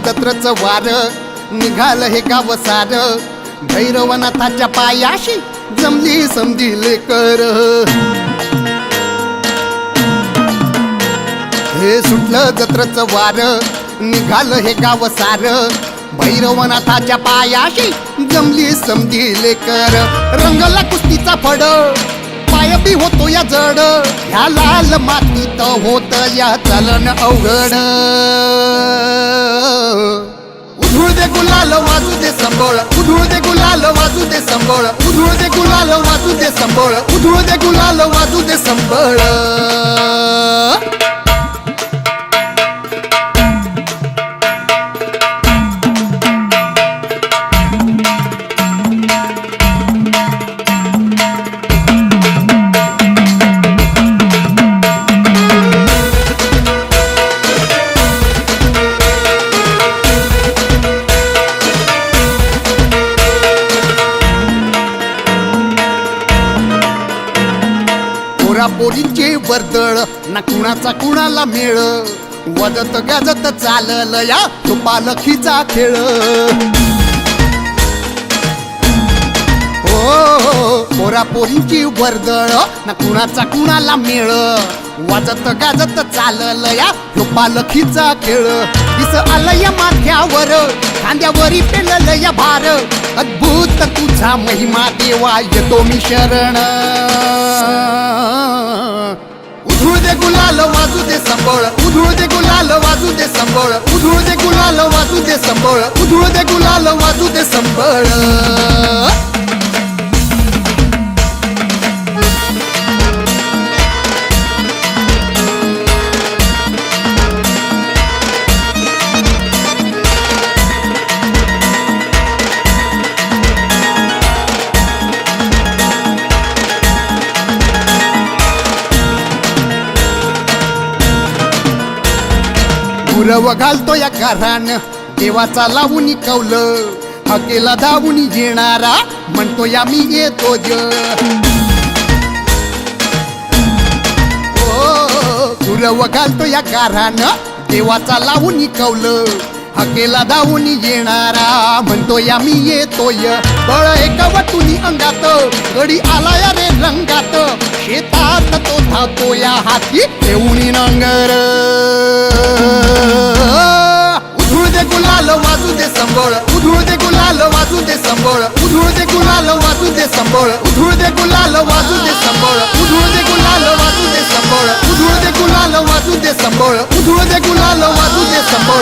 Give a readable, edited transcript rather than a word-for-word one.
जत्रचं वार निघाल हे गाव सार भैरवनाथाच्या पायाशी जमली समधी लेकर हे सुटलं जत्रचं वार निघाल हे गाव सार भैरवनाथाच्या पायाशी जमली समधी लेकर रंगला कुस्तीचा फड पाय बी होतो या जड ह्या लाल मातीत होत या चलन अवघड उधळू दे गुलाल वाजू दे संबळ उधळू दे गुलाल वाजू दे संबळ उधळू दे गुलाल वाजू दे संबळ उधळू दे गुलाल वाजू दे संबळ पोरींचे वर्दळ ना कुणाचा कुणाला मेळ वदत गाजत चालल या तो पालखीचा खेळ हो पोरा पोरींची वर्दळ ना कुणाचा कुणाला मेळ वाजत गाजत चालल या तो पालखीचा खेळ दिस आलं या माथ्यावर खांद्यावरी पेलल या भार अद्भुत तुझा महिमा देवा येतो मी शरण उधळू दे गुलाल वाजू दे संबळ उधळू दे गुलाल वाजू दे संबळ उधळू दे गुलाल वाजू दे संबळ उधळू दे गुलाल वाजू दे संबळ गुरव घालतो या घरान देवाचा लावून कौल हकेला धावून येणारा म्हणतो या मी येतो ज गुरव घालतो या घरान देवाचा लावून कौल हकेला धावून येणारा म्हणतो या मी येतोय बळ एका वटुनी अंगात गडी आला या रे रंगात शेतात तो धावतो या हाती ठेवून नांगर उधळू दे गुलाल वाजू दे संबळ उधळू दे गुलाल वाजू दे संबळ उधळू दे गुलाल वाजू दे संबळ उधळू दे गुलाल वाजू दे संबळ उधळू दे गुलाल वाजू दे संबळ उधळू दे गुलाल वाजू दे संबळ उधळू दे गुलाल वाजू दे संबळ